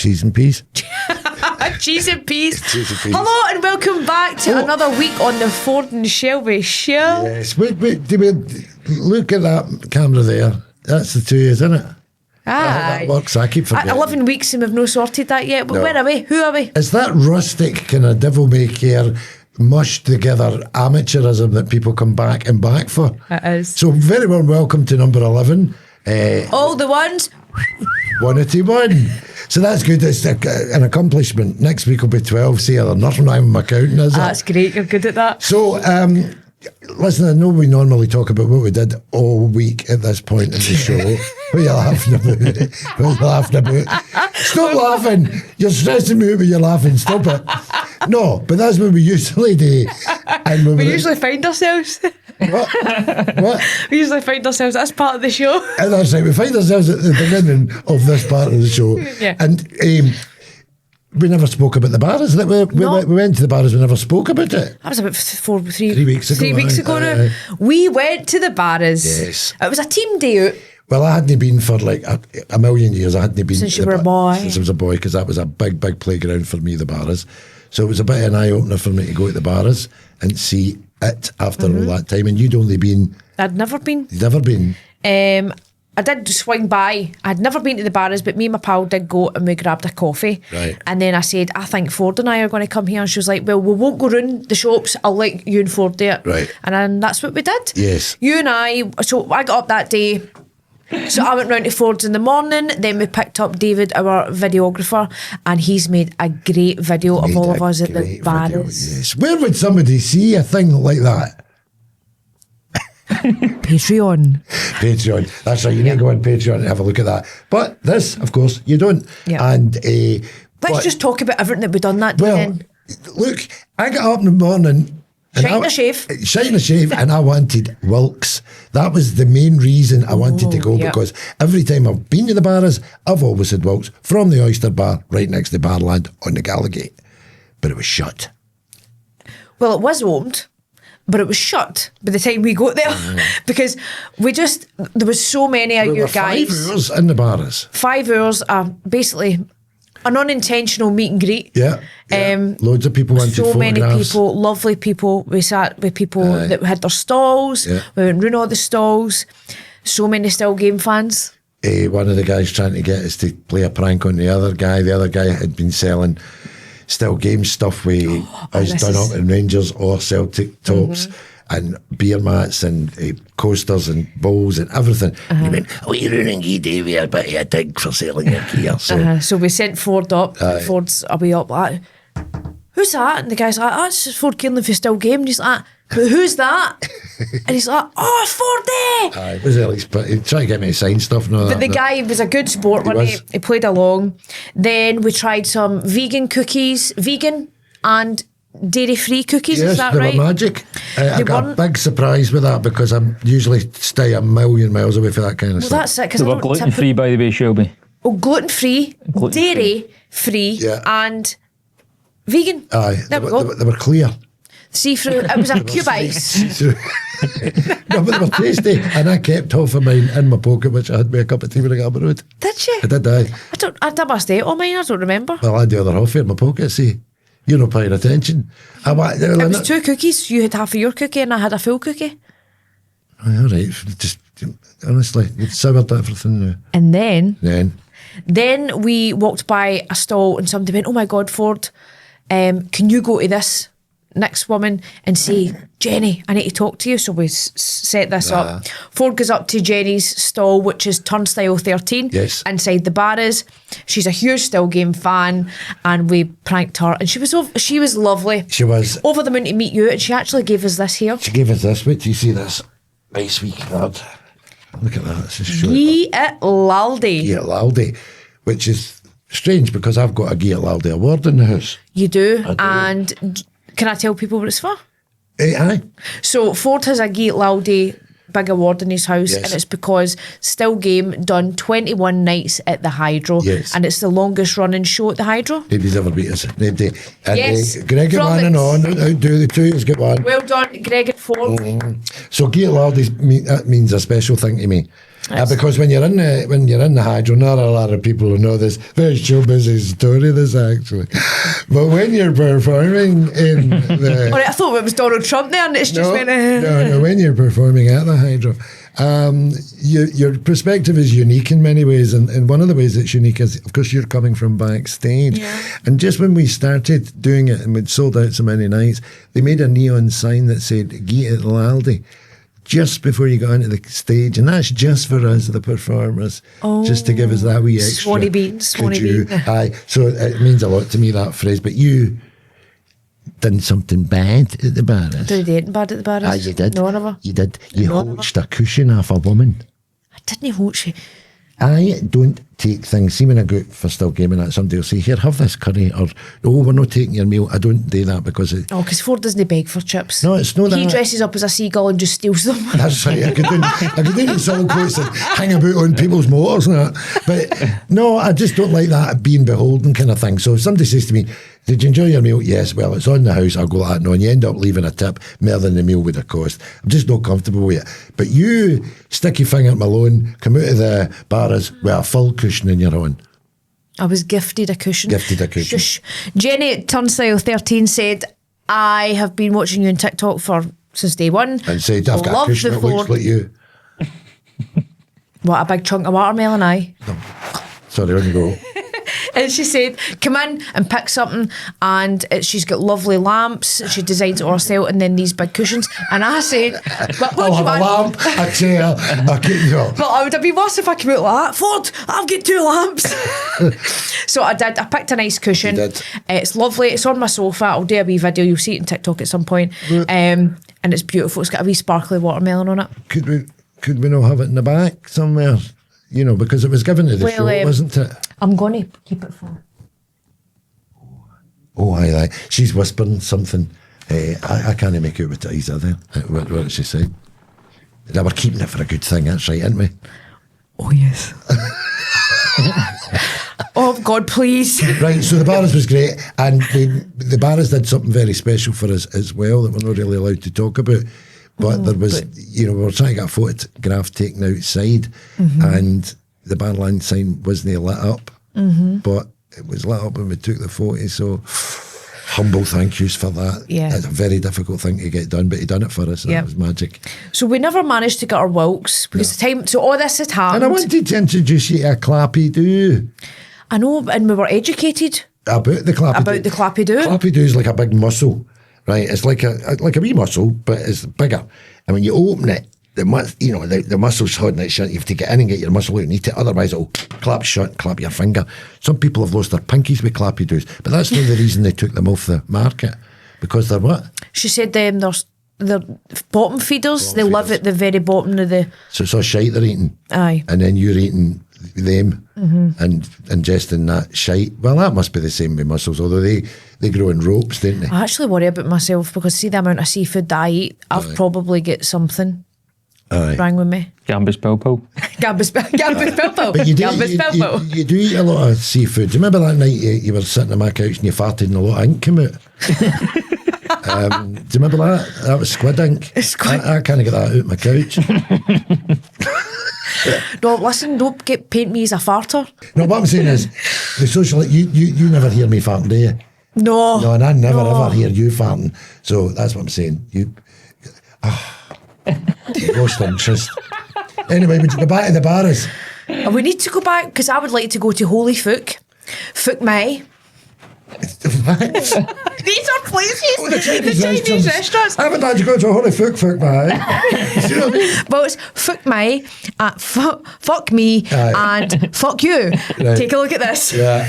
Cheese and peas. Cheese and peas. Cheese and peas. Hello and welcome back to another week on the Ford and Shelby Show. Yes, wait, look at that camera there. That's the two, isn't it? Aye. That works. I keep forgetting. 11 weeks and we've not sorted that yet. But where are we? Who are we? Is that rustic kind of devil-may-care, mushed together amateurism that people come back and back for? It is. So very warm welcome to number 11. All the ones. 181. So that's good. It's an accomplishment. Next week will be 12. See, there's nothing wrong with my counting, is it? That's great. You're good at that. So, listen, I know we normally talk about what we did all week at this point in the show. What are you laughing about? What are you laughing about? Stop laughing. You're stressing me out when you're laughing. Stop it. No, but that's what we usually do. And we usually find ourselves. What? We usually find ourselves. That's part of the show. And that's right. We find ourselves at the beginning of this part of the show. Yeah. And we never spoke about the Barras. We went to the Barras, we never spoke about it. That was about 3 weeks ago. 3 weeks ago now. We went to the Barras. Yes. It was a team day out. Well, I hadn't been for like a million years. I hadn't been Since you were a boy. Since I was a boy, because that was a big, big playground for me, the Barras. So it was a bit of an eye-opener for me to go to the Barras and see it after all that time. And you'd only been... I'd never been. You'd never been? I did swing by. I'd never been to the Barras, but me and my pal did go and we grabbed a coffee. Right. And then I said, I think Ford and I are going to come here. And she was like, well, we won't go round the shops. I'll let you and Ford do it. Right. And then that's what we did. Yes. You and I, so I got up that day. So I went round to Ford's in the morning. Then we picked up David, our videographer, and he's made a great video of all of us at the Barras. Yes. Where would somebody see a thing like that? Patreon. That's right. You need to go on Patreon and have a look at that. But this, of course, you don't. Yeah. And let's just talk about everything that we've done that day. Well, then. look, I got up in the morning. Shine a shave. And I wanted Wilkes. That was the main reason I wanted to go, because every time I've been to the Barras, I've always had Wilkes from the Oyster Bar right next to Barland on the Gallagate. But it was shut. Well, it was opened, but it was shut by the time we got there because there was so many of you guys. 5 hours in the Barras. 5 hours of basically an unintentional meet and greet. Yeah. Loads of people wanted so photographs. many people, lovely people. We sat with people that had their stalls. Yeah. We went round all the stalls. So many still game fans. One of the guys trying to get us to play a prank on the other guy. The other guy had been selling still game stuff with us done up in Rangers or Celtic tops and beer mats and coasters and bowls and everything. And he went, you're running you do with a bit of a dig for selling your gear. So we sent Ford up. Ford's a way up like, who's that? And the guy's like, that's Ford Kiernan for Still Game. And he's like, but who's that? And he's like, it's Ford. Was it like, he tried to get me to sign stuff and all that. But the guy was a good sport, wasn't he? He played along. Then we tried some vegan cookies, vegan and dairy-free cookies, yes, is that they right? Were magic. I got a big surprise with that because I'm usually stay a million miles away from that kind of stuff. That's it. They were gluten-free, by the way, Shelby. Oh, gluten-free, dairy-free and vegan. Aye, there we go. They were clear. See-through. It was a cube ice. No, but they were tasty, and I kept half of mine in my pocket, which I had me a cup of tea when I got up the road. Did you? I did, aye. I must say, mine, I don't remember. Well, I had the other half in my pocket, see. You're not paying attention. It was 2 cookies. You had half of your cookie and I had a full cookie. All right. Just, honestly, you've soured everything now. And then we walked by a stall and somebody went, oh my God, Ford, can you go to this next woman and say, Jenny, I need to talk to you. So we set this up. Ford goes up to Jenny's stall, which is Turnstile 13, inside the Barras. She's a huge Still Game fan, and we pranked her, and she was lovely. She was over the moon to meet you, and she actually gave us this here. She gave us this. Wait till you see this nice wee card. Look at that. Gee at Laldy. Gee at Laldy, which is strange because I've got a Gee at Laldy award in the house. You do, and can I tell people what it's for? Aye. So Ford has a Gee at Laldy big award in his house, and it's because Still Game done 21 nights at the Hydro, and it's the longest running show at the Hydro. Nobody's ever beat us. Nobody. And Greg got one and on. Outdo the two has got one. Well done, Greg and Ford. So Gee at Laldy, that means a special thing to me. Because when you're in the hydro, not a lot of people will know this. Very show busy story, this actually. But when you're performing in the... All right, I thought it was Donald Trump there, and it's just went... No, when you're performing at the hydro, your perspective is unique in many ways, and one of the ways it's unique is, of course, you're coming from backstage. Yeah. And just when we started doing it, and we'd sold out so many nights, they made a neon sign that said, "Geet at Laldy," just before you got onto the stage, and that's just for us, the performers, just to give us that wee extra. Swanee beans. Aye, so it means a lot to me, that phrase. But you done something bad at the Barras. Did I bad at the Barras? Ah, you did. No, never. You did. You No, hoached a cushion off a woman. I didn't hoach you. I don't take things. See, when I go out for still gaming, that somebody will say, "Here, have this curry," or "Oh, we're not taking your meal." I don't do that because because Ford doesn't beg for chips. No, it's not that. He dresses up as a seagull and just steals them. That's right. I could do in silk coats and hang about on people's motors and that. But no, I just don't like that being beholden kind of thing. So if somebody says to me, "Did you enjoy your meal?" "Yes." "Well, it's on the house." I'll go like that. No, and you end up leaving a tip more than the meal would have cost. I'm just not comfortable with it. But you, sticky finger Malone, come out of the Barras with a full cushion in your own. I was gifted a cushion. Shush. Jenny at Turnstile 13 said, "I have been watching you on TikTok since day one. And said, "I've got a cushion that looks like you." What, a big chunk of watermelon, aye? Sorry, on you go. And she said, "Come in and pick something." And she's got lovely lamps. She designs it herself, and then these big cushions. And I said, "But what I'll do you have want?" a lamp, a chair, a cushion. But I would have been worse if I came out like that. "Ford, I've got 2 lamps." So I did. I picked a nice cushion. You did. It's lovely. It's on my sofa. I'll do a wee video. You'll see it on TikTok at some point. And it's beautiful. It's got a wee sparkly watermelon on it. Could we not have it in the back somewhere? You know, because it was given to the show, wasn't it? I'm going to keep it for... Oh, aye. She's whispering something. I can't make out what it is, are there? What did she say? We're keeping it for a good thing, that's right, aren't we? Oh, yes. Oh, God, please. Right, so the Barras was great, and the Barras did something very special for us as well that we're not really allowed to talk about. But there was, we were trying to get a photograph taken outside, and the Barland sign wasn't lit up, but it was lit up when we took the photo. So humble thank yous for that. Yeah. It's a very difficult thing to get done, but he done it for us. That was magic. So we never managed to get our Wilkes because so all this had happened. And I wanted to introduce you to a clappy do. I know, and we were educated about the clappy do. The clappy do. Clappy do is like a big muscle. Right, it's like a wee muscle, but it's bigger. And when you open it, the muscle's holding it shut. You have to get in and get your muscle out and eat it. Otherwise, it'll clap shut and clap your finger. Some people have lost their pinkies with clappy doos, but that's not the reason they took them off the market. Because they're what? She said they're bottom feeders. They live at the very bottom of the... So it's all shite they're eating. Aye. And then you're eating them and ingesting that shite. Well, that must be the same with mussels, although they grow in ropes, don't they? I actually worry about myself because see the amount of seafood that I eat, I've probably got something wrong with me. Gambus Bilbo. Gambus Bilbo. But you do eat a lot of seafood. Do you remember that night you were sitting on my couch and you farted and a lot of ink came out? Do you remember that? That was squid ink. I can't get that out of my couch. No, listen, don't paint me as a farter. No, what I'm saying is, the social, you never hear me farting, do you? No, and I never ever hear you farting. So that's what I'm saying. You lost interest. Anyway, we go back to the Barras. We need to go back because I would like to go to Holy Fook Mai. These are places. The Chinese restaurants. I haven't had to go to a Holy Fook Mai. See what I mean? Well, it's Fook Mai, fuck me, and fuck you. Right. Take a look at this. Yeah.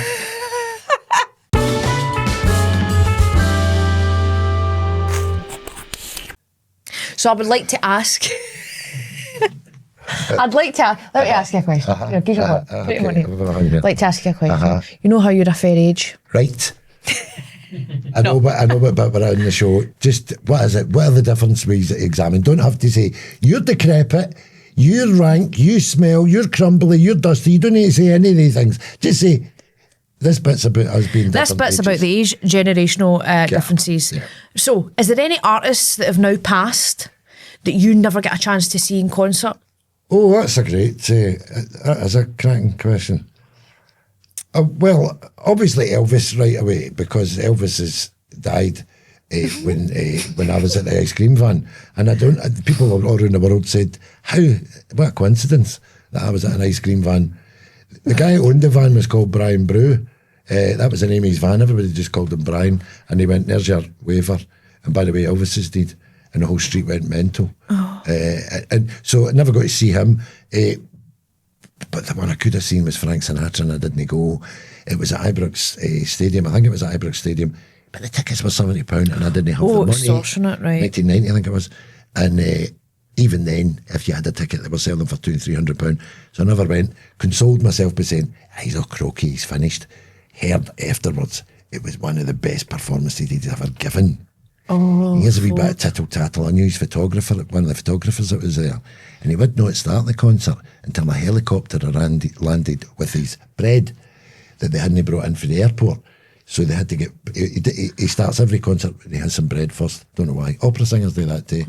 So I would like to ask. Let me ask you a question. I'd like to ask you a question. You know how you're a fair age? Right. I know what bit we're on the show. Just, what is it? What are the different ways that you examine? Don't have to say, you're decrepit, you're rank, you smell, you're crumbly, you're dusty. You don't need to say any of these things. Just say, this bit's about us being different. This bit's about the age, generational differences. Yeah. So, is there any artists that have now passed that you never get a chance to see in concert? Oh, that's a great, that is a cracking question. Well, obviously Elvis right away, because Elvis has died when I was at the ice cream van, and people all around the world said, what a coincidence that I was at an ice cream van. The guy who owned the van was called Brian Brew. That was the name of his van. Everybody just called him Brian, and he went, there's your waiver. And by the way, Elvis is dead, and the whole street went mental. And so I never got to see him. But the one I could have seen was Frank Sinatra, and I didn't go. It was at Ibrox Stadium. I think it was at Ibrox Stadium. But the tickets were £70 and I didn't have the money. Extortionate, right. 1990, I think it was. And even then, if you had a ticket, they were selling for £200 and £300. So I never went. Consoled myself by saying, he's all croaky, he's finished. Heard afterwards, it was one of the best performances he'd ever given. Oh, Here's a wee bit of tittle-tattle. I knew his photographer, one of the photographers that was there, and he would not start the concert until a helicopter landed with his bread that they hadn't brought in for the airport. So they had to get, he starts every concert and he has some bread first. Don't know why. Opera singers do that too.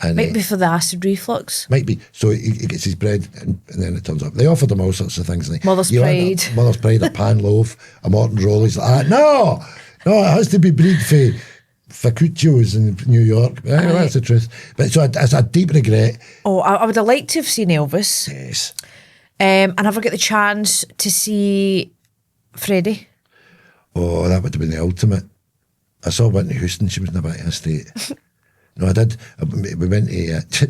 And, might be for the acid reflux. Might be. So he gets his bread and then it turns up. They offered him all sorts of things. Like, Mother's Pride. Mother's Pride, a pan loaf, a Morton roll. He's like, no, it has to be breed for Facuccios in New York. Anyway, that's the truth. But so it's a deep regret. Oh, I would have liked to have seen Elvis. Yes. I never get the chance to see Freddie. Oh, that would have been the ultimate. I saw Whitney Houston. She was in a bit of a state. No, I did. We went to.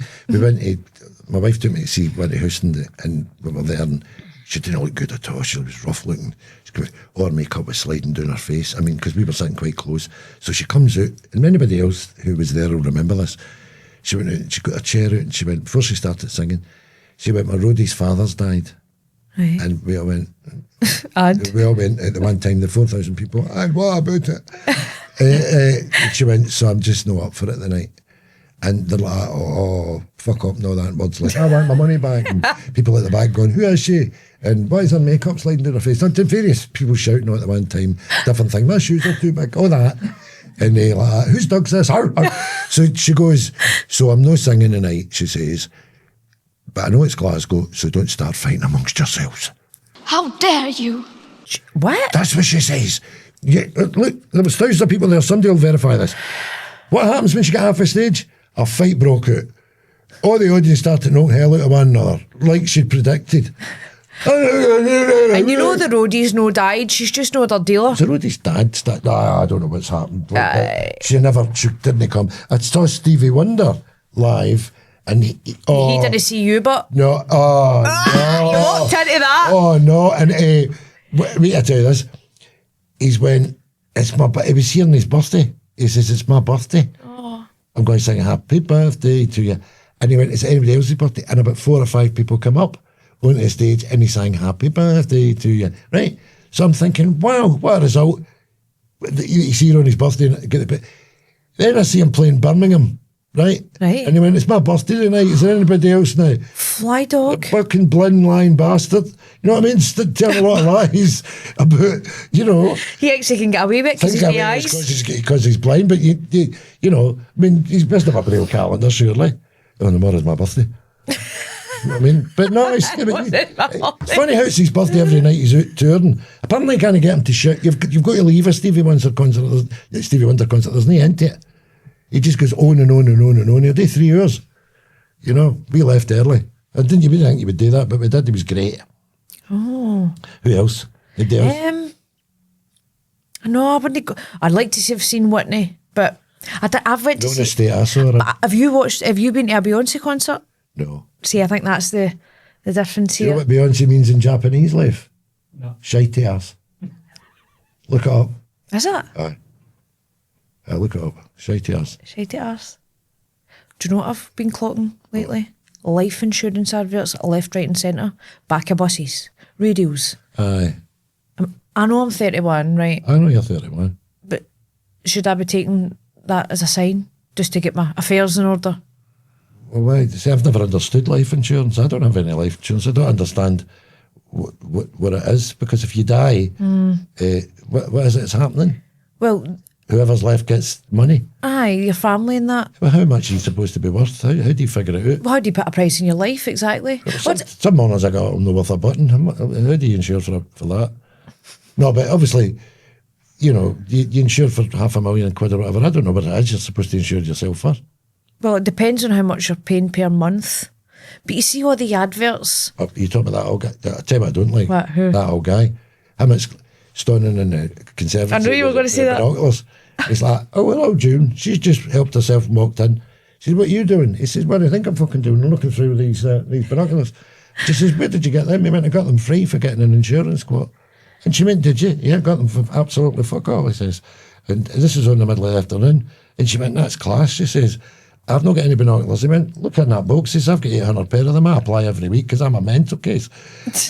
My wife took me to see Whitney Houston, and we were there, and she didn't look good at all. She was rough looking. All her makeup was sliding down her face. I mean, because we were sitting quite close. So she comes out, and anybody else who was there will remember this. She went out and she got a chair out, and she went, before she started singing, she went, my roadie's father's died. Right. And we all went. And we all went at the one time, the 4,000 people, and what about it? She went, so I'm just not up for it tonight. And they're like, oh, fuck up and all that. And words like, I want my money back. And people at the back going, who is she? And why is her makeup sliding down her face? And various people shouting at the one time, different thing, my shoes are too big, all that. And they like, whose dog's this? So she goes, so I'm not singing tonight, she says, but I know it's Glasgow, so don't start fighting amongst yourselves. How dare you? what? That's what she says. Yeah, look, there was thousands of people there. Somebody will verify this. What happens when she got half a stage? A fight broke out. All the audience started to knock hell out of one another, like she'd predicted. And you know the roadie's no died. She's just no other dealer. The roadie's dad. I don't know what's happened. She didn't come. I saw Stevie Wonder live. And he didn't see you, but no, no. You walked into that. Oh no! And wait, I tell you this. He was here on his birthday. He says it's my birthday. Oh. I'm going to sing happy birthday to you. And he went, it's anybody else's birthday. And about 4 or 5 people come up onto the stage and he sang happy birthday to you. Right? So I'm thinking, wow, what a result! He's here on his birthday. Then I see him playing Birmingham. Right? And he went, it's my birthday tonight. Is there anybody else now? Fly dog. Fucking blind lying bastard. You know what I mean? Tell a lot of lies about, you know. He actually can get away with it because he's eyes. Because he's blind, but you know, I mean, he's messed up a real calendar, surely. Oh, tomorrow's my birthday. You know what I mean? But no, it's funny how it's his birthday every night he's out touring. Apparently, you can't get him to shout. You've got to leave a Stevie Wonder concert. There's no end to it. He just goes on and on and on and on. He'll do 3 hours. You know, we left early. We didn't think he would do that, but we did. He was great. Oh. Who else? No, I wouldn't go. I'd like to have seen Whitney, but I've went to see. Stay asshole, right? Have you been to a Beyonce concert? No. See, I think that's the difference Do here. you know what Beyonce means in Japanese, Leif? No. Shitey ass. Look it up. Is it? Aye. Look it up. Shitey ass. Shitey ass. Do you know what I've been clocking lately? Life insurance adverts, left, right and centre. Back of buses. Radios. Aye. I know I'm 31, right? I know you're 31. But should I be taking that as a sign? Just to get my affairs in order? Well, why? See, I've never understood life insurance. I don't have any life insurance. I don't understand what it is. Because if you die, what is it that's happening? Well... whoever's left gets money. Aye, your family and that. Well, how much are you supposed to be worth? How do you figure it out? Well, how do you put a price in your life, exactly? Some mornings I got them worth a button. How do you insure for that? No, but obviously, you insure for £500,000 or whatever. I don't know what it is you're supposed to insure yourself for. Well, it depends on how much you're paying per month. But you see all the adverts. Oh, you talk about that old guy. I tell you what I don't like. What, who? That old guy. Him that's standing in the Conservative. I knew you were going to say that. Binoculars. He's like, oh, hello, June. She's just helped herself and walked in. She says, what are you doing? He says, what do you think I'm fucking doing? I'm looking through these binoculars. She says, where did you get them? He went, I got them free for getting an insurance quote. And she went, did you? Yeah, I got them for absolutely fuck all, he says. And this was on the middle of the afternoon. And she went, that's class, she says. I've not got any binoculars. He went, look in that box. He says, I've got 800 pair of them. I apply every week because I'm a mental case.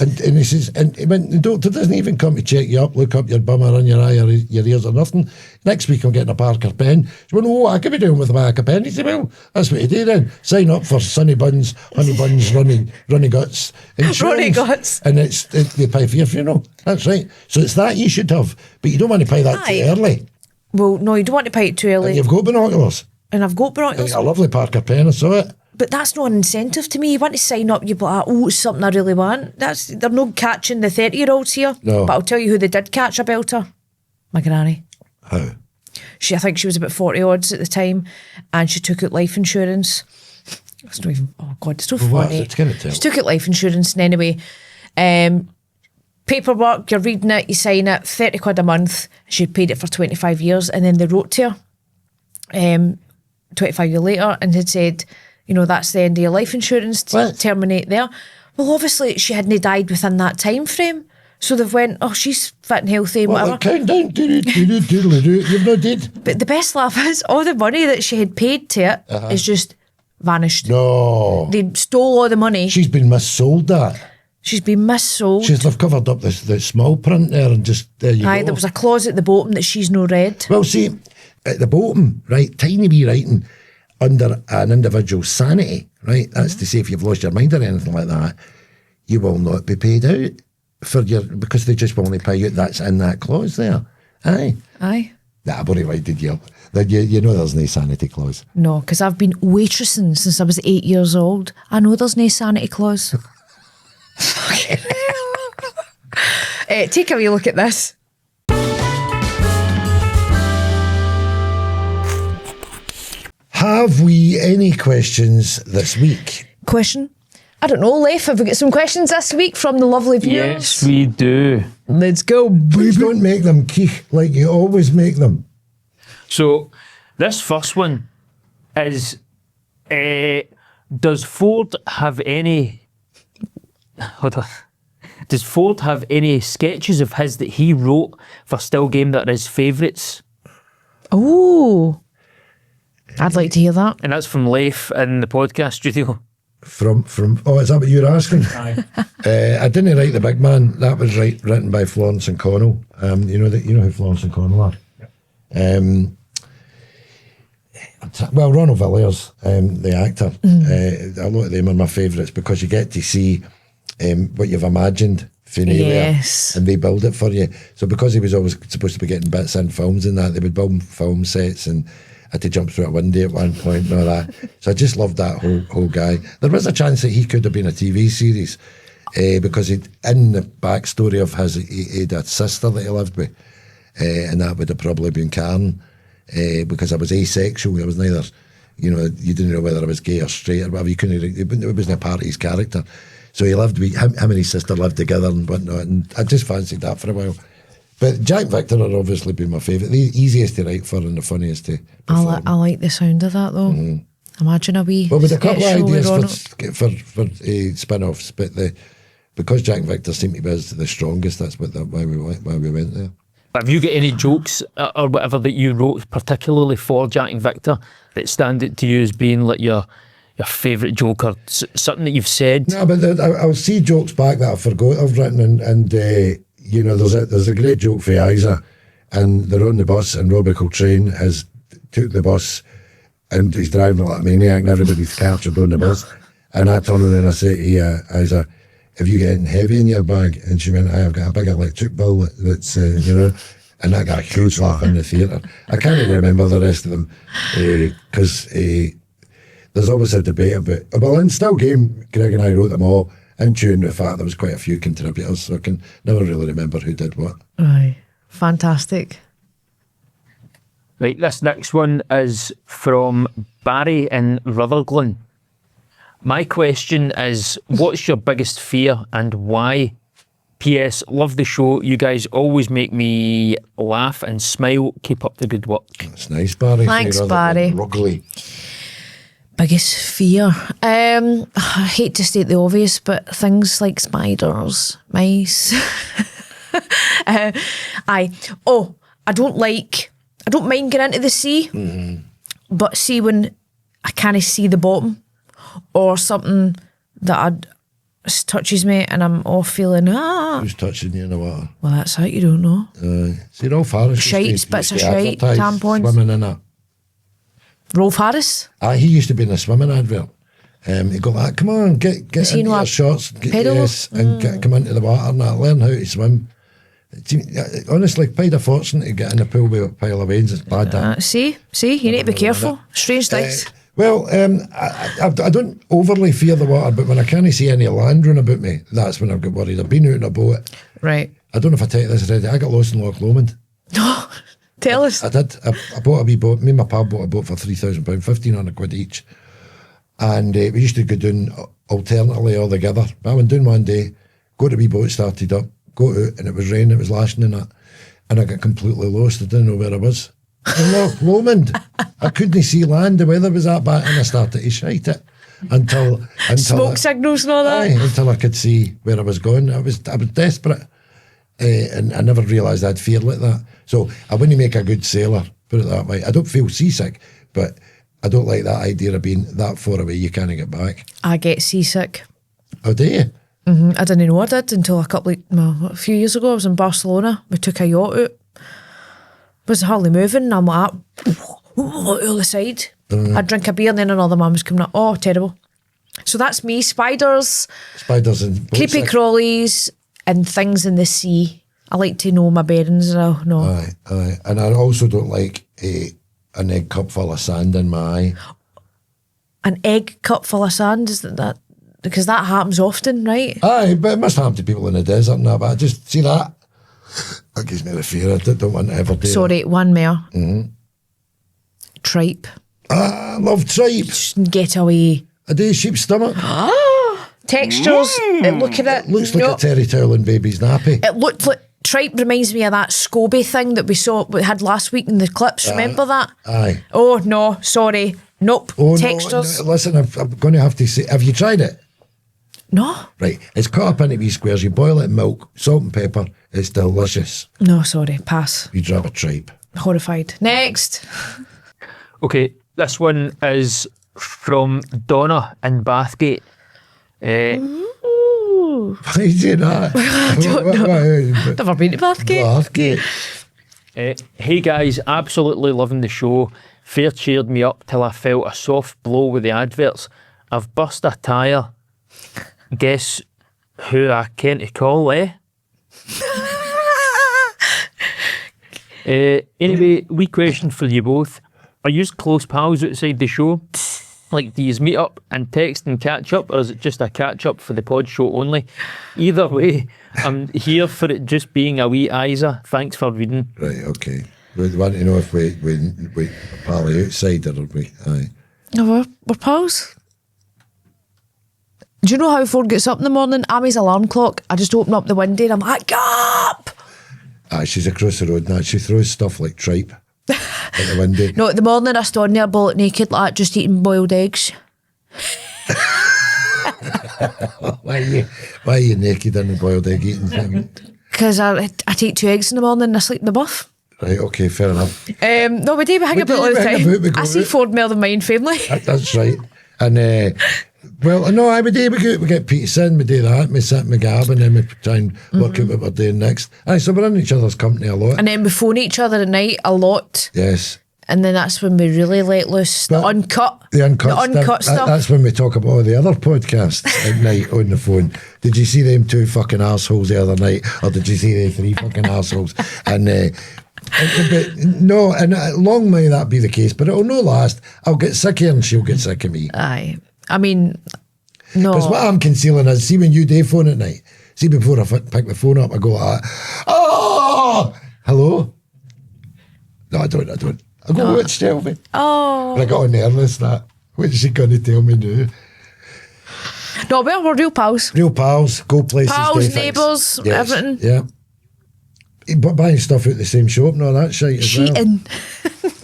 and he says, and he went, the doctor doesn't even come to check you up, look up your bum or on your eye or your ears or nothing. Next week I'm getting a Parker pen. He went, oh, I could be doing with a Parker pen. He said, well, that's what you do then. Sign up for Sunny Buns, Honey Buns, Runny Guts insurance. Runny Guts. And they pay for your funeral. That's right. So it's that you should have. But you don't want to pay that too early. Well, no, you don't want to pay it too early. And you've got binoculars. And I've got binoculars. A lovely Parker pen, I saw it. But that's not an incentive to me. You want to sign up, you're like, oh, it's something I really want. They're not catching the 30-year-olds here. No. But I'll tell you who they did catch a belter. My granny. How? I think she was about 40 odds at the time, and she took out life insurance. It's not even, oh God, it's so funny. It's going to tell. She took out life insurance, and anyway, paperwork, you're reading it, you sign it, £30 a month. She'd paid it for 25 years, and then they wrote to her 25 years later and had said, that's the end of your life insurance to terminate there. Well, obviously, she hadn't died within that time frame. So they've went, oh, she's fit and healthy and whatever. Countdown, you've not dead. But the best laugh is all the money that she had paid to it is just vanished. No. They stole all the money. She's been missold that. She's been missold. They've covered up the small print there and just, there you go. There was a clause at the bottom that she's no read. Well, see, at the bottom, right, tiny wee writing under an individual's sanity, right? That's to say if you've lost your mind or anything like that, you will not be paid out because they just won't pay you. That's in that clause there. Aye. Nah, but anyway, did you? You know there's no sanity clause. No, because I've been waitressing since I was 8 years old. I know there's no sanity clause. Take a wee look at this. Have we any questions this week? Question? I don't know, Leif, have we got some questions this week from the lovely viewers? Yes, we do. Let's go. Please don't make them keek like you always make them. So, this first one is, does Ford have any... Hold on. Does Ford have any sketches of his that he wrote for Still Game that are his favourites? Oh, I'd like to hear that. And that's from Leif in the podcast studio. From is that what you're asking? Aye. I didn't write The Big Man. That was written by Florence and Connell. You know who Florence and Connell are? Well, Ronald Villiers, the actor. A lot of them are my favourites because you get to see what you've imagined from Yes. and they build it for you. So because he was always supposed to be getting bits in films and that, they would build film sets and had to jump through a window at one point and all that. So I just loved that whole guy. There was a chance that he could have been a TV series because in the backstory of his, he had a sister that he lived with, and that would have probably been Karen because I was asexual. I was neither, you didn't know whether I was gay or straight or whatever. You couldn't. It wasn't a part of his character. So he lived with him and his sister lived together and whatnot, and I just fancied that for a while. But Jack Victor had obviously been my favourite. The easiest to write for and the funniest to perform. I like the sound of that though. Imagine a wee. Well, with a couple of ideas for for spin-offs, but because Jack Victor seemed to be the strongest, that's why we went there. Have you got any jokes or whatever that you wrote particularly for Jack and Victor that stand out to you as being like your favourite joke or something that you've said? No, but I'll see jokes back that I forgot I've written and there's a great joke for Isa and they're on the bus and Robbie Coltrane has took the bus and he's driving like a maniac and everybody's captured on the bus and I turn around and I say to Isa, have you got anything heavy in your bag? And she went, I've got a big electric bill that's, and And I got a huge laugh in the theatre. I can't even remember the rest of them because there's always a debate about. Well, in Still Game, Greg and I wrote them all in tune with the fact there was quite a few contributors, so I can never really remember who did what. Right, fantastic. Right, this next one is from Barry in Rutherglen. My question is, what's your biggest fear and why? P.S. Love the show. You guys always make me laugh and smile. Keep up the good work. That's nice, Barry. Thanks, Barry. Ruggly. Biggest fear. I hate to state the obvious, but things like spiders, mice. I don't mind getting into the sea, but see when I can't see the bottom or something that touches me and I'm off feeling Who's touching you in the water? Well, that's it, you don't know. See, Rolf Harris Shites, bits of shite, advertise tampons. swimming in it. Rolf Harris? He used to be in a swimming advert. He go like, come on, get into your shorts, come into the water and that, learn how to swim. Honestly, paid a fortune to get in the pool with a pile of veins. It's bad. That. See, you need to be careful. Strange things. Well, I don't overly fear the water, but when I can't see any land run about me, that's when I've got worried. I've been out in a boat. Right. I don't know if I tell you this already. I got lost in Loch Lomond. No, tell us. I did. I bought a wee boat. Me and my pal bought a boat for £3,000, 1,500 quid each. And we used to go down alternately all together. I went down one day, got the wee boat started up, go out, and it was raining, it was lashing and that. And I got completely lost. I didn't know where I was. In Loch Lomond. I couldn't see land. The weather was that bad, and I started to shite it until smoke signals and all that. Until I could see where I was going. I was desperate, and I never realised I had fear like that. So I wouldn't make a good sailor. Put it that way. I don't feel seasick, but I don't like that idea of being that far away. You can't get back. I get seasick. Oh, do you? I didn't know I did until a few years ago. I was in Barcelona. We took a yacht out. Was hardly moving, and I'm like, out the side. I'd drink a beer, and then another man was coming up. Oh, terrible. So that's me. Spiders and creepy crawlies and things in the sea. I like to know my bearings. No. Aye. And I also don't like an egg cup full of sand in my eye. An egg cup full of sand? Isn't that? Because that happens often, right? Aye, but it must happen to people in the desert and that. But I just see that. That gives me the fear. I don't want to ever do Sorry, that. one more. Tripe. I love tripe. Just get away. I do sheep's stomach. Textures. Look at it. It looks like a terry towel in baby's nappy. It looked like tripe reminds me of that SCOBY thing that we had last week in the clips. Remember that? Aye. Oh, no, sorry. Nope. Oh, Textures. No, listen, I'm going to have to say, have you tried it? No. Right. It's cut up into wee squares. You boil it in milk, salt and pepper. It's delicious. No, sorry. Pass. You drop a tripe. Horrified. Next. Okay, this one is from Donna in Bathgate. Ooh. Why are you doing that? I don't know. Never been to Bathgate. Hey guys, absolutely loving the show. Fair cheered me up till I felt a soft blow with the adverts. I've burst a tyre. Guess who I can't call, Anyway, wee question for you both. Are you close pals outside the show? Like, do you meet up and text and catch up, or is it just a catch up for the pod show only? Either way, I'm here for it just being a wee Isa. Thanks for reading. Right, okay. We want to know if we pally outside or we. Aye. No, we're pals. Do you know how Ford gets up in the morning? Ammy's alarm clock. I just open up the window and I'm like, get up! Aye, she's across the road now. She throws stuff like tripe out the window. No, in the morning I stand there bollock naked like that, just eating boiled eggs. Why are you naked in the boiled egg eating thing? Because I take 2 eggs in the morning and I sleep in the buff. Right, okay, fair enough. No, we do. We hang about all the time. I see Ford more than mine family. That's right. And well, no, I would do. We get pizza in, we do that. We sit in the gab and then we try and work out what we're doing next. Aye, so we're in each other's company a lot. And then we phone each other at night a lot. Yes. And then that's when we really let loose the uncut stuff. That's when we talk about all the other podcasts at night on the phone. Did you see them 2 fucking arseholes the other night? Or did you see them 3 fucking arseholes? And It could be, no, and long may that be the case, but it'll no last. I'll get sick of her and she'll get sick of me. Aye. I mean, no. Because what I'm concealing is, see when you do phone at night, see before I pick the phone up, I go, oh, hello? No, I don't. I go, what's Shelby? Oh. And I got on nervous that. What's she going to tell me now? No, well, we're real pals. Real pals, go places. Pals, neighbours, everything. Yeah. But buying stuff out the same shop and all that shit as Cheating.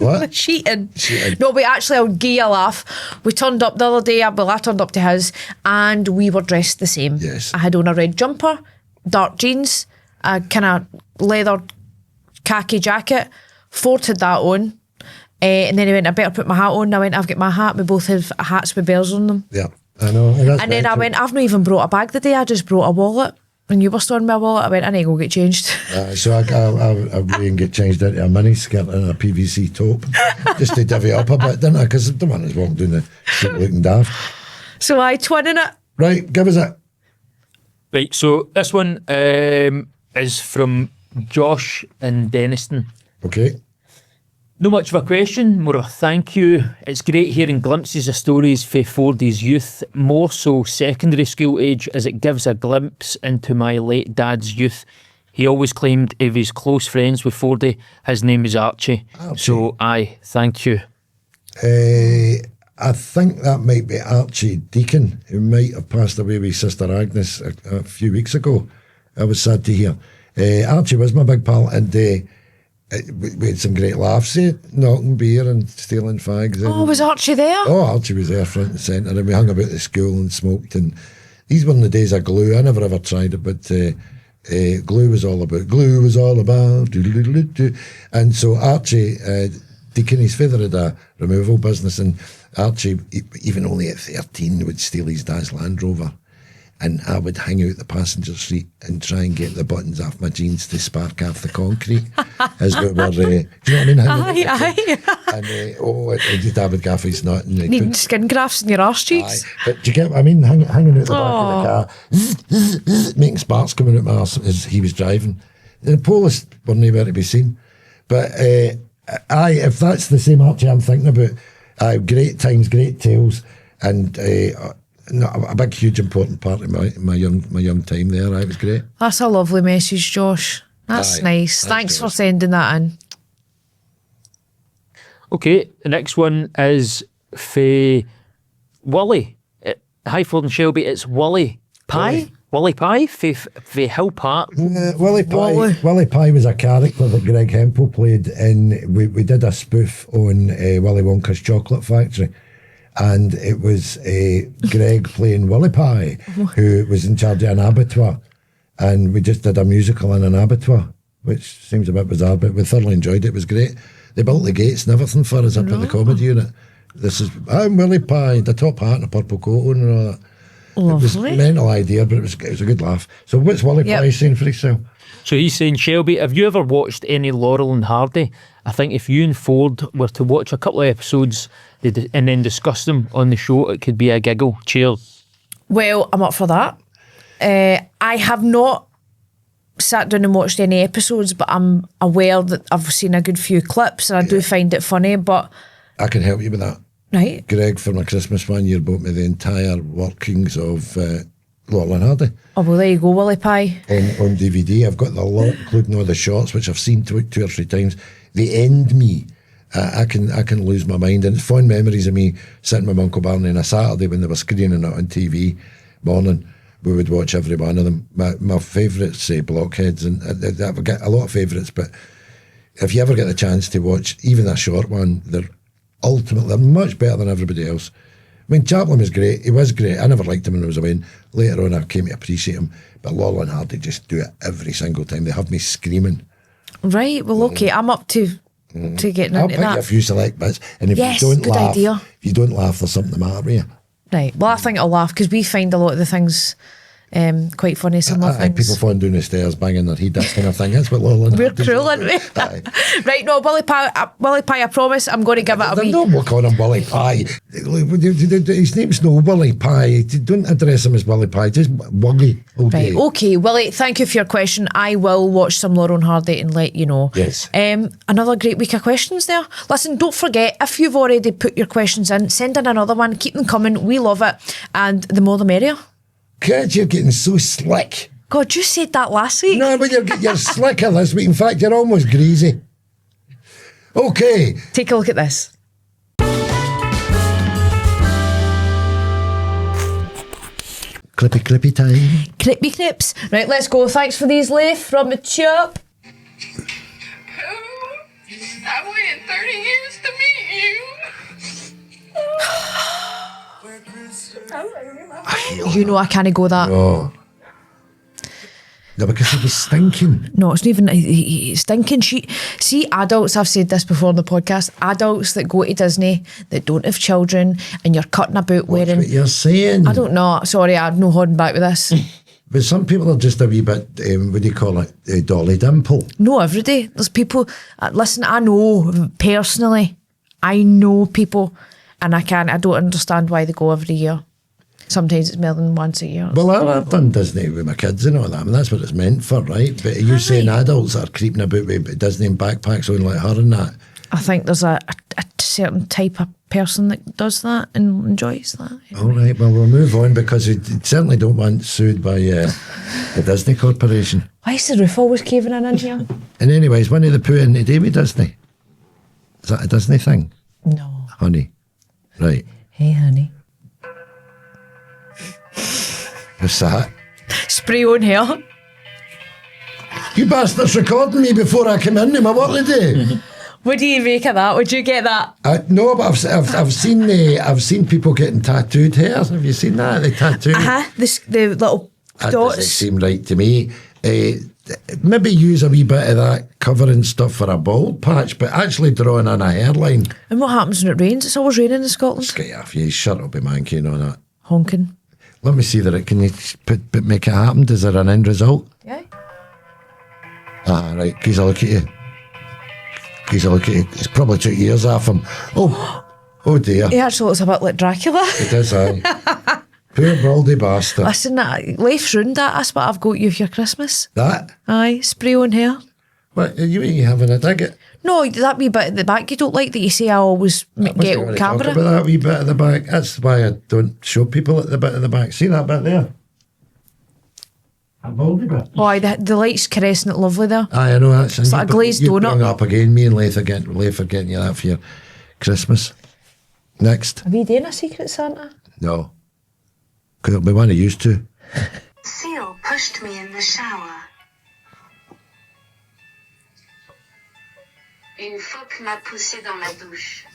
well. What? Cheating. No, but actually, I'll give you a laugh. We turned up the other day, I turned up to his, and we were dressed the same. Yes. I had on a red jumper, dark jeans, a kind of leather khaki jacket. Ford had that on. And then he went, I better put my hat on. I went, I've got my hat. We both have hats with bells on them. Yeah, I know. And then I went, I've not even brought a bag the day, I just brought a wallet. And you were storing my wallet. I went, I need to go get changed. So I went and get changed into a mini skirt and a PVC top just to divvy up a bit, didn't I? Because the one was walking doing the shit looking daft. So I twinning it. Right, give us it. Right, so this one is from Josh in Denniston. Okay. No much of a question, more of a thank you. It's great hearing glimpses of stories for Fordy's youth, more so secondary school age, as it gives a glimpse into my late dad's youth. He always claimed if he's close friends with Fordy, his name is Archie. So, aye, thank you. I think that might be Archie Deacon, who might have passed away with Sister Agnes a few weeks ago. I was sad to hear. Archie was my big pal, and we had some great laughs, knocking beer and stealing fags. Oh, was Archie there? Oh, Archie was there front and centre, and we hung about the school and smoked. And these were in the days of glue. I never ever tried it, but glue was all about. And so Archie, Deacon, his father had a removal business, and Archie, even only at 13, would steal his dad's Land Rover. And I would hang out the passenger seat and try and get the buttons off my jeans to spark off the concrete as we were, do you know what I mean? Aye. And your dad would gaff his nut. And Needing skin grafts in your arse cheeks. But do you get what I mean? Hanging out the back of the car, making sparks coming out my arse as he was driving. The police were nowhere to be seen. But if that's the same Archie I'm thinking about, great times, great tales, and a big, huge, important part of my young time there. It was great. That's a lovely message, Josh. That's nice. Thanks for sending that in. Okay, the next one is for Wally. Hi, Ford and Shelby. It's Wally Pie. Wally Pie for Hill Park. Wally Pie was a character that Greg Hempel played in. We did a spoof on Willy Wonka's Chocolate Factory. And it was Greg playing Willie Pie, who was in charge of an abattoir. And we just did a musical in an abattoir, which seems a bit bizarre, but we thoroughly enjoyed it. It was great. They built the gates and everything for us up at the comedy unit. I'm Willie Pie, the top hat and a purple coat on and all that. Lovely. It was a mental idea, but it was a good laugh. So what's Willie Pie saying for himself? So he's saying, Shelby, have you ever watched any Laurel and Hardy? I think if you and Ford were to watch a couple of episodes and then discuss them on the show, it could be a giggle. Cheers. Well, I'm up for that. I have not sat down and watched any episodes, but I'm aware that I've seen a good few clips and I do find it funny, but... I can help you with that. Right. Greg, for my Christmas one year, bought me the entire workings of Laurel and Hardy. Oh, well, there you go, Willie Pie. On DVD. I've got the lot, including all the shots, which I've seen two or three times. They end me. I can lose my mind. And it's fond memories of me sitting with my Uncle Barney on a Saturday when they were screening it on TV morning. We would watch every one of them. My favourites, say, Blockheads, and I've got a lot of favourites, but if you ever get the chance to watch even a short one, they're much better than everybody else. I mean, Chaplin was great. He was great. I never liked him when I was away. Later on, I came to appreciate him. But Laurel and Hardy just do it every single time. They have me screaming. Right. Well, okay. I'm up to getting I'll into pick that. a few select bits, and if Yes, you don't good laugh, idea. if you don't laugh, there's something the matter with you. Right. Well, I think I'll laugh because we find a lot of the things Quite funny, some of things. People falling down the stairs, banging their head, that kind of thing. That's what Lowland We're cruel, aren't we? Right, no, Willie Pie, I promise I'm going to give it a wee... Don't call him Willie Pie. His name's no Willie Pie. Don't address him as Willie Pie, just Wuggy. Right, okay, Willie, thank you for your question. I will watch some Laurel and Hardy and let you know. Yes. Another great week of questions there. Listen, don't forget, if you've already put your questions in, send in another one. Keep them coming. We love it. And the more the merrier. God, you're getting so slick. God, you said that last week. No, but you're slicker this week. In fact, you're almost greasy. Okay. Take a look at this. Clippy time. Crippy crips. Right, let's go. Thanks for these, Leif, from the chop. I waited 30 years to meet you. You know I can't go that. Oh. No, because he was stinking. No, it's not even he's stinking. See, adults, I've said this before on the podcast, adults that go to Disney that don't have children and you're cutting about wearing... What you're saying. I don't know. Sorry, I have no holding back with this. But some people are just a wee bit, what do you call it, Dolly Dimple. No, every day. There's people... listen, I know personally. I know people and I don't understand why they go every year. Sometimes it's more than once a year. Well, I've done Disney with my kids and all that. I mean, that's what it's meant for, right? But are you saying adults are creeping about with Disney and backpacks on like her and that? I think there's a certain type of person that does that and enjoys that. All right, well, we'll move on because we certainly don't want sued by the Disney Corporation. Why is the roof always caving in here? And anyways, Winnie the Pooh and the Davy Disney. Is that a Disney thing? No. Honey. Right. Hey, honey. What's that? Spray on hair. You bastards recording me before I come in to my work today. What do you make of that? Would you get that? No, but I've seen people getting tattooed hairs. Have you seen that? They tattoo. The little That dots. doesn't seem right to me. Maybe use a wee bit of that covering stuff for a bald patch, but actually drawing in a hairline. And what happens when it rains? It's always raining in Scotland. Get off you, shut up, manky and all that. Honking. Let me see that. Can you make it happen? Does there an end result? Yeah. Ah, right. Please a look at you. Please a look at you. It's probably 2 years off him. Oh dear. He actually looks a bit like Dracula. It is, aye. Poor baldy bastard. Listen, Leif's ruined that. That's what I've got you for your Christmas. That? Aye, spray on hair. What, are you having a dig at? No, that wee bit at the back you don't like that you say I always get on camera. Talk about that wee bit at the back. That's why I don't show people at the bit at the back. See that bit there? A baldy bit. Oh, aye, the light's caressing it lovely there. Aye, I know that's It's like a glazed donut. Bring up again. Me and Leif are getting you that for your Christmas. Next. Are we doing a Secret Santa? No. Because it'll be one I used to. Seal pushed me in the shower. Une phoque m'a poussé dans la douche.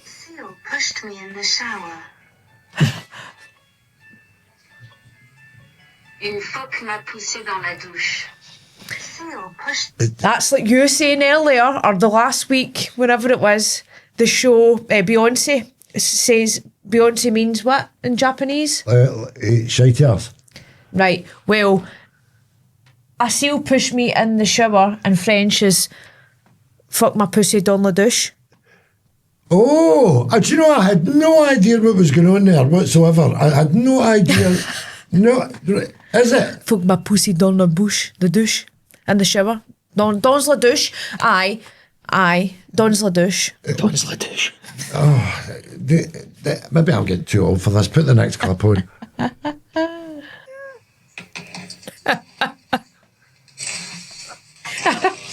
Seal pushed me in the shower. Une phoque m'a poussé dans la douche. Seal pushed... That's like you saying earlier, or the last week, wherever it was, the show, Beyonce says, Beyonce means what in Japanese? Shite earth. Right, well, a seal pushed me in the shower in French is fuck my pussy dans la douche. Oh, do you know, I had no idea what was going on there whatsoever. I had no idea. No, is it? Fuck my pussy dans la bouche, the douche, in the shower. Dans la douche. Aye, dans la douche. Dans la douche. Oh, maybe I'm getting too old for this. Put the next clip on.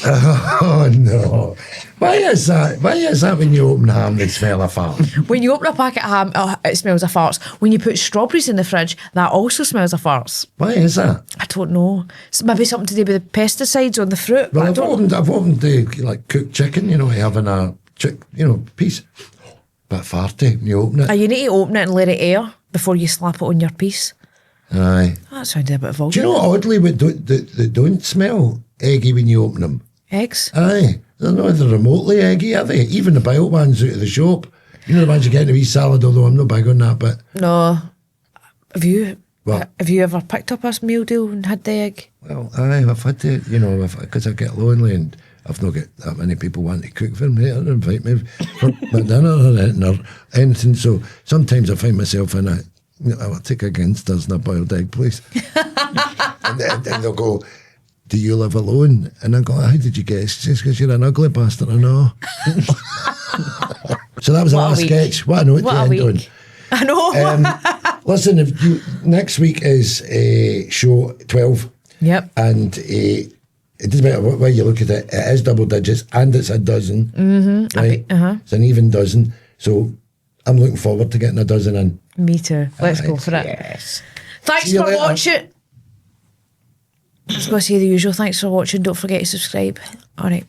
Oh no. Why is that when you open ham they smell of fart? When you open a packet of ham, it smells of farts. When you put strawberries in the fridge, that also smells of farts. Why is that? I don't know. It's maybe something to do with the pesticides on the fruit. Well, I've opened like cooked chicken, having a piece. Bit farty when you open it. You need to open it and let it air before you slap it on your piece. Aye. That sounded a bit vulgar. Do you know oddly what don't smell eggy when you open them? Eggs? Aye. They're not even remotely eggy, are they? Even the bio ones out of the shop. You know the ones you get in a wee salad, although I'm not big on that, but... No. Have you Well, Have you ever picked up a meal deal and had the egg? well, I've had to, you know, because I get lonely and I've not got that many people wanting to cook for me or invite me for my dinner or anything. So sometimes I find myself in I'll take a Ginsters and a boiled egg, please. and they'll go, do you live alone? And I go, how did you guess? She says, because you're an ugly bastard. I know. So that was the What a last week. sketch. What a note What to a end on. week. I know. Listen, next week is show 12. Yep. And it doesn't matter what way you look at it, it is double digits and it's a dozen. Mm-hmm. Right? It's an even dozen. So I'm looking forward to getting a dozen in. Me too. Let's go Right, for it. yes. Thanks See you for later. watching. I was going to say the usual. Thanks for watching. Don't forget to subscribe. All right.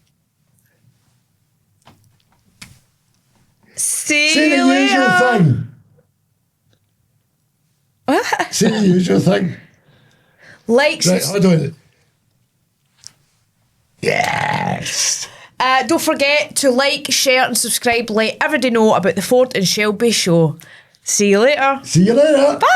See Say you the later. usual thing. What? Say the usual thing. Like, Right, hold on. Yes. don't forget to like, share, and subscribe. Let everybody know about the Ford and Shelby Show. See you later. See you later. Bye.